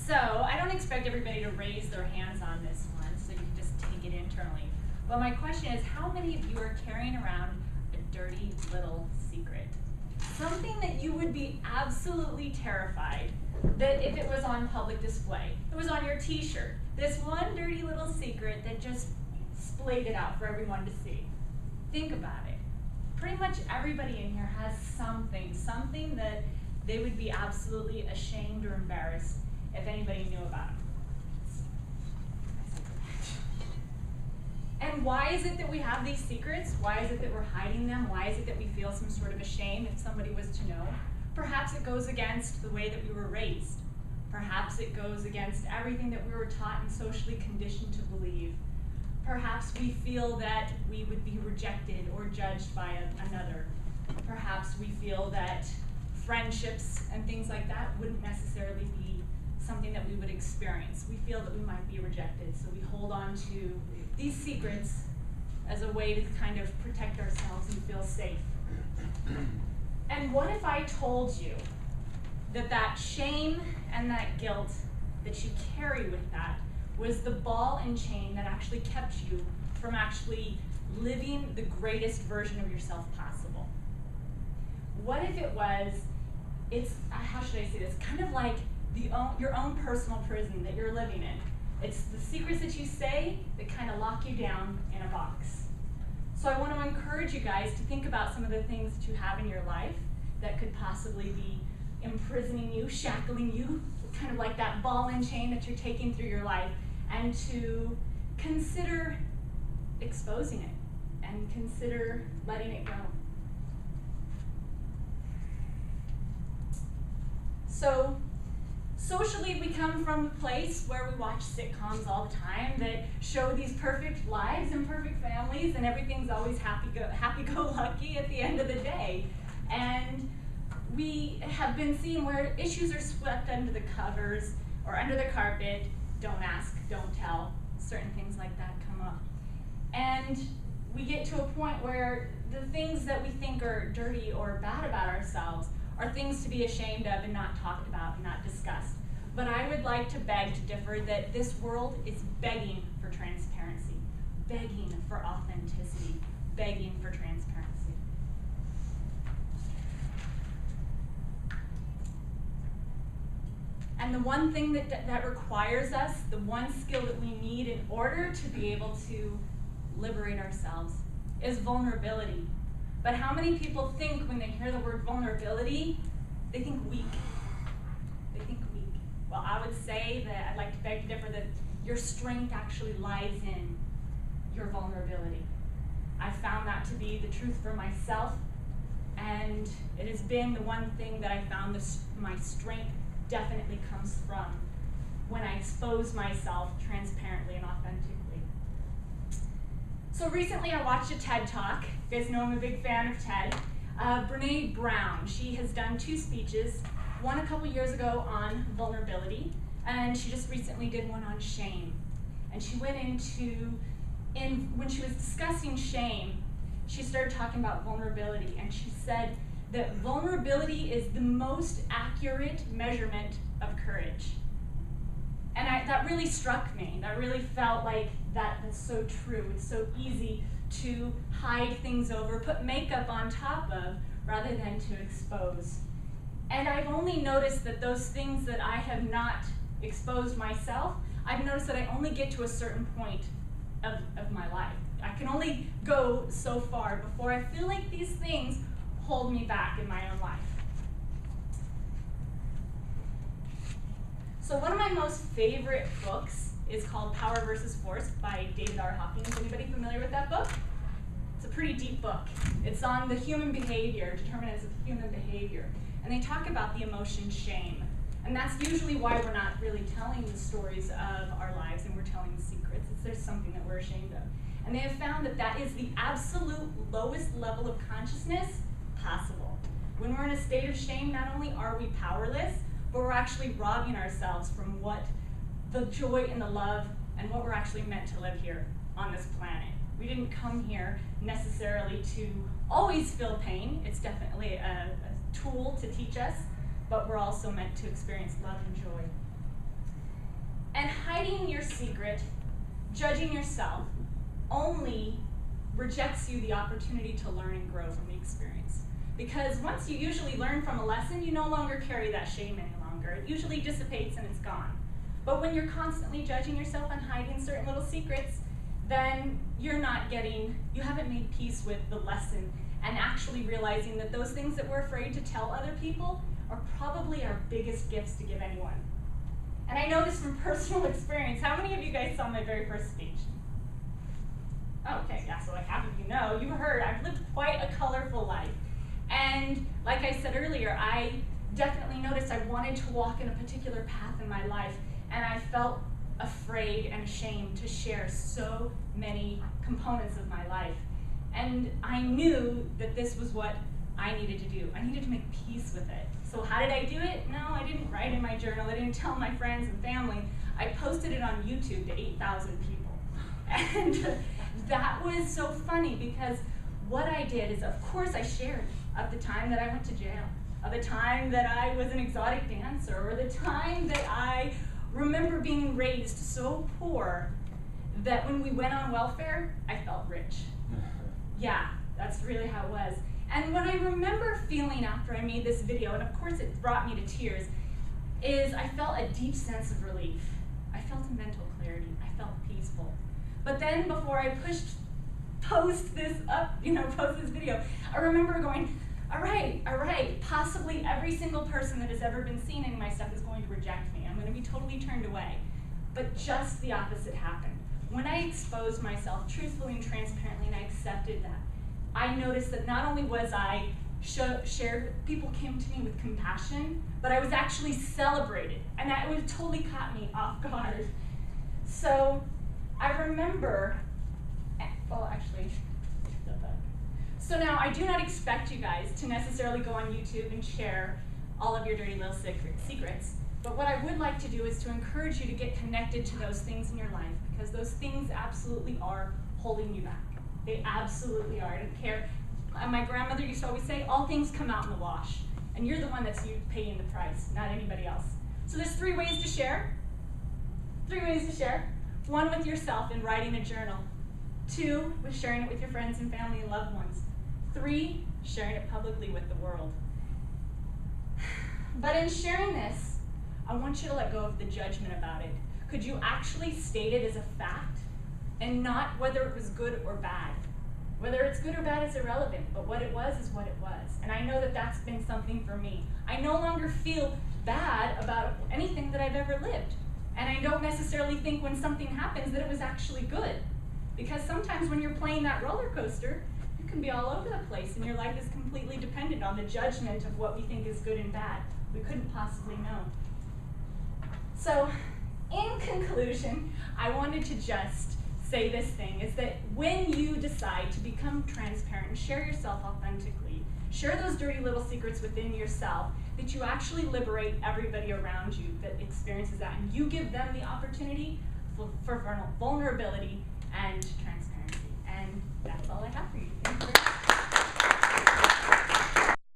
So I don't expect everybody to raise their hands on this one, so you can just take it internally. But my question is, how many of you are carrying around a dirty little secret? Something that you would be absolutely terrified that if it was on public display, it was on your t-shirt, this one dirty little secret that just splayed it out for everyone to see. Think about it. Pretty much everybody in here has something that they would be absolutely ashamed or embarrassed if anybody knew about. And why is it that we have these secrets? Why is it that we're hiding them? Why is it that we feel some sort of a shame if somebody was to know? Perhaps it goes against the way that we were raised. Perhaps it goes against everything that we were taught and socially conditioned to believe. Perhaps we feel that we would be rejected or judged by another. Perhaps we feel that friendships and things like that wouldn't necessarily be something that we would experience. We feel that we might be rejected, so we hold on to these secrets as a way to kind of protect ourselves and feel safe. And what if I told you that that shame and that guilt that you carry with that was the ball and chain that actually kept you from actually living the greatest version of yourself possible? What if it was, how should I say this, kind of like your own personal prison that you're living in. It's the secrets that you say that kind of lock you down in a box. So I want to encourage you guys to think about some of the things that you have in your life that could possibly be imprisoning you, shackling you, kind of like that ball and chain that you're taking through your life, and to consider exposing it and consider letting it go. So socially, we come from a place where we watch sitcoms all the time that show these perfect lives and perfect families, and everything's always happy-go-lucky at the end of the day. And we have been seeing where issues are swept under the covers or under the carpet. Don't ask, don't tell. Certain things like that come up. And we get to a point where the things that we think are dirty or bad about ourselves are things to be ashamed of and not talked about and not discussed. But I would like to beg to differ that this world is begging for transparency, begging for authenticity, begging for transparency. And the one thing that requires us, the one skill that we need in order to be able to liberate ourselves, is vulnerability. But how many people think when they hear the word vulnerability, they think weak? They think weak. Well, I would say that I'd like to beg to differ that your strength actually lies in your vulnerability. I found that to be the truth for myself, and it has been the one thing that I found my strength definitely comes from when I expose myself transparently and authentically. So recently I watched a TED Talk. You guys know I'm a big fan of TED. Brene Brown, she has done 2 speeches, one a couple years ago on vulnerability, and she just recently did one on shame. And she went when she was discussing shame, she started talking about vulnerability, and she said that vulnerability is the most accurate measurement of courage. And that really struck me. That really felt like that's so true. It's so easy to hide things over, put makeup on top of, rather than to expose. And I've only noticed that those things that I have not exposed myself, I've noticed that I only get to a certain point of my life. I can only go so far before I feel like these things hold me back in my own life. So one of my most favorite books is called Power versus Force by David R. Hawkins. Anybody familiar with that book? It's a pretty deep book. It's on the human behavior, determinants of human behavior. And they talk about the emotion shame. And that's usually why we're not really telling the stories of our lives and we're telling the secrets. There's something that we're ashamed of. And they have found that that is the absolute lowest level of consciousness possible. When we're in a state of shame, not only are we powerless, but we're actually robbing ourselves from what the joy and the love and what we're actually meant to live here on this planet. We didn't come here necessarily to always feel pain. It's definitely a tool to teach us, but we're also meant to experience love and joy. secret, judging yourself only rejects you the opportunity to learn and grow from the experience. Because once you usually learn from a lesson, you no longer carry that shame any longer. It usually dissipates and it's gone. But when you're constantly judging yourself and hiding certain little secrets, then you haven't made peace with the lesson and actually realizing that those things that we're afraid to tell other people are probably our biggest gifts to give anyone. And I know this from personal experience. How many of you guys saw my very first speech? Oh, okay, yeah, so like half of you know. You heard, I've lived quite a colorful life. And like I said earlier, I definitely noticed I wanted to walk in a particular path in my life, and I felt afraid and ashamed to share so many components of my life. And I knew that this was what I needed to do. I needed to make peace with it. So how did I do it? No, I didn't write in my journal. I didn't tell my friends and family. I posted it on YouTube to 8,000 people. And that was so funny because what I did is, of course, I shared of the time that I went to jail, of the time that I was an exotic dancer, or the time that I remember being raised so poor that when we went on welfare, I felt rich. Yeah, that's really how it was. And what I remember feeling after I made this video, and of course it brought me to tears, is I felt a deep sense of relief. I felt a mental clarity. I felt peaceful. But then before I post this video, I remember going, all right, possibly every single person that has ever been seen in my stuff is going to reject me. I'm going to be totally turned away. But just the opposite happened. When I exposed myself truthfully and transparently and I accepted that, I noticed that not only was I shared, people came to me with compassion, but I was actually celebrated. And that would totally caught me off guard. So I remember, so now I do not expect you guys to necessarily go on YouTube and share all of your dirty little secrets. But what I would like to do is to encourage you to get connected to those things in your life, because those things absolutely are holding you back. They absolutely are. I don't care. My grandmother used to always say, all things come out in the wash. And you're the one that's paying the price, not anybody else. So there's 3 ways to share. 3 ways to share. 1 with yourself in writing a journal. 2 with sharing it with your friends and family and loved ones. 3, sharing it publicly with the world. But in sharing this, I want you to let go of the judgment about it. Could you actually state it as a fact and not whether it was good or bad? Whether it's good or bad is irrelevant, but what it was is what it was. And I know that that's been something for me. I no longer feel bad about anything that I've ever lived. And I don't necessarily think when something happens that it was actually good. Because sometimes when you're playing that roller coaster, you can be all over the place and your life is completely dependent on the judgment of what we think is good and bad. We couldn't possibly know. So, in conclusion, I wanted to just say this thing, is that when you decide to become transparent and share yourself authentically, share those dirty little secrets within yourself, that you actually liberate everybody around you that experiences that, and you give them the opportunity for vulnerability and transparency. And that's all I have for you. Thank you very much.